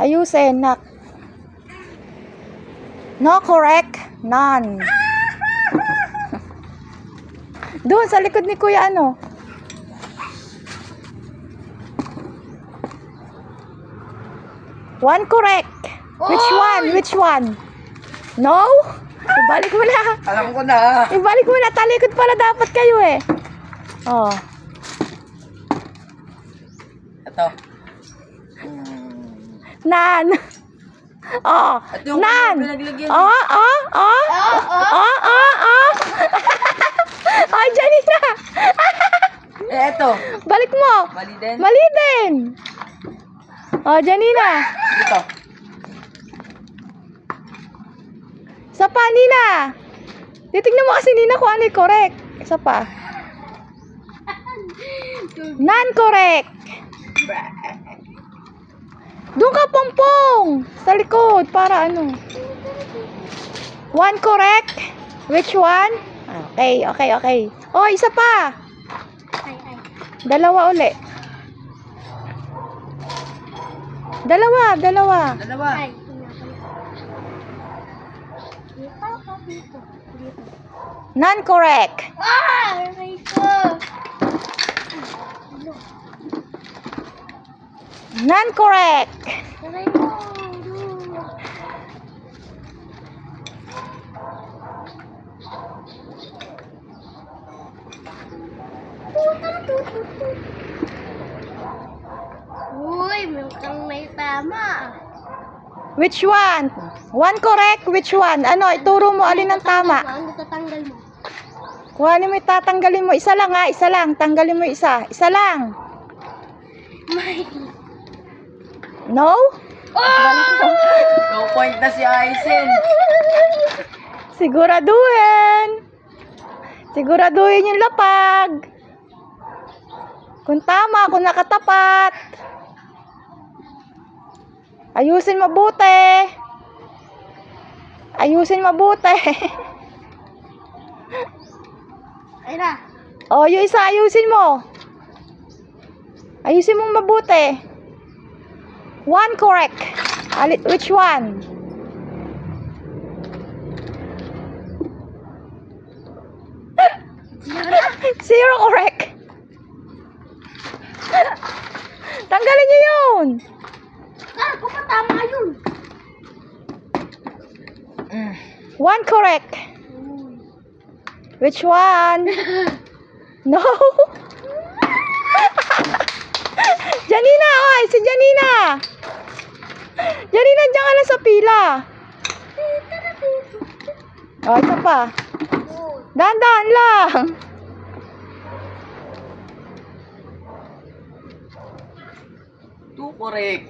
Ayusin, nak. No, correct. None. Doon, sa likod ni Kuya, ano? One correct. Which one? Which one? No? Ibalik mo na. Alam ko na. Ibalik mo na. Talikod pala dapat kayo eh. Oh. Ito. Nan. Oh. At yung Nan. pinaglagyan. Oh. Ay, Janina. Ito. Balik mo. Mali din. Mali din. Oh, Janina. Ito. Isa pa, Nina. Titignan mo kasi, Nina, kung ano yung correct. Isa pa. Non-correct. Doon ka, Pongpong. Sa likod, para ano. One correct. Which one? Okay. Oh, isa pa. Dalawa uli. Dalawa. Dalawa. Non-correct. Non-correct. Uy, mukhang may tama. Which one? One correct, which one? Ano, ituro mo alin ang tama. Ano tatanggal mo? Kung ano mo tatanggalin mo, isa lang ha, isa lang. Tanggalin mo isa. Isa lang. May. No? No point na si Aizen. Siguraduhin. Siguraduhin yung lapag. Kung tama, kung nakatapat. Ayusin mabuti. Ayusin mabuti. Ay na. O, yung isa, ayusin mo. Ayusin mong mabuti. One correct. Which one? Zero correct. Tanggalin niyo yun. Ah, kung pa tama yun. One correct. Which one? No. Janina, oy, si Janina. Janina, diyan ka lang sa pila. O, isa pa. Dahan-dahan lang. Two correct.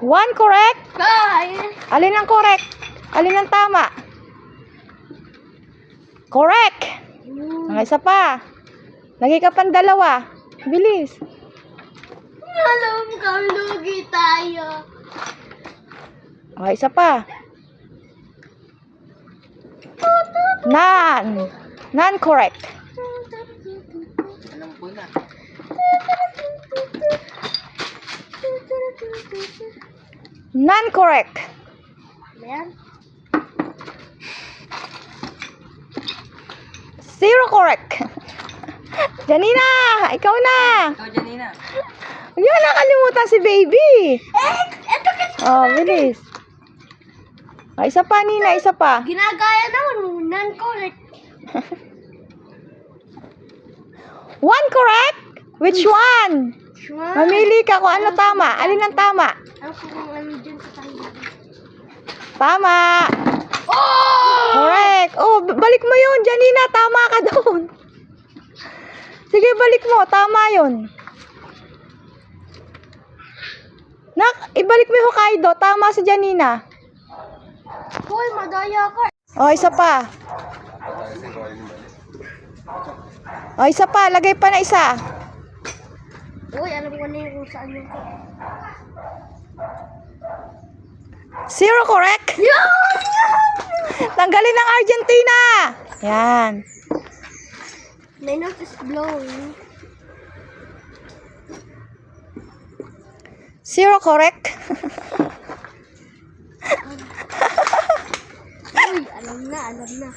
One correct. Ay. Alin ang correct? Alin ang tama? Correct. Ang isa pa. Lagi ka pang dalawa. Bilis. Alam ko, lugi tayo. O, isa pa. None. None correct. Alam ko na. None correct. Ayan. Zero correct. Janina, ikaw na. Ikaw, Janina. Hindi mo nakalimutan si baby. Eto kasi. Oh, bilis. O, isa pa, Nina, isa pa. Ginagaya naman, non-correct. One correct? Which one? Sure. Mamili ka kung ano tama. Alin ang tama? Ang kung ano dyan sa tayo. Tama. Oh! Correct. Oh, balik mo yun, Janina. Tama ka doon. Sige, balik mo. Tama yun. Nak, ibalik mo yung Hokkaido. Tama si Janina. Hoy, madaya ka. Oh, isa pa. Oh, isa pa. Lagay pa na isa. Uy, alam ko na yung kung saan yung ko. Zero correct? Tanggalin ng Argentina. Yan. My nose is blowing. Zero correct. Uy, alam na.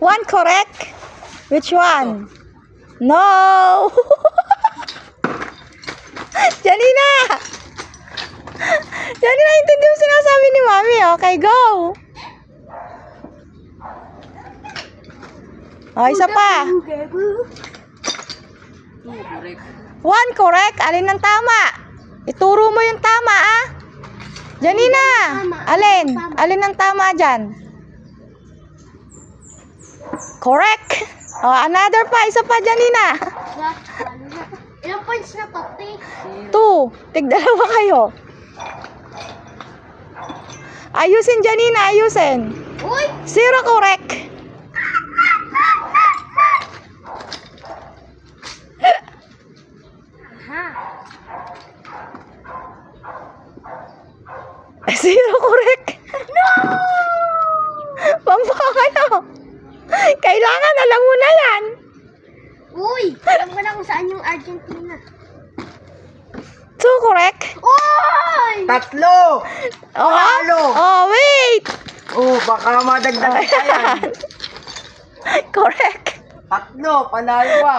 One correct. Which one? No. Janina! Janina, hindi mo sinasabi ni Mami. Okay, go. O, isa pa. Two correct. One correct. Alin ang tama? Ituro mo yung tama, ah. Janina, alin? Alin ang tama dyan? Correct. O, another pa. Isa pa, Janina. Ilang points na to, te? 2. Tigdalawa kayo. Ayusin, Janina. Ayusin. Uy! Zero correct. Ha? Zero correct. No! Pampakayo. Kailangan alam mo na yan. Uy! Alam ko na kung saan yung Argentina. 2 correct. Uy! Tatlo! Oh, Panalo! oh, wait. Oh, baka madagdagan pa yan. Correct. Tatlo, panalo pa.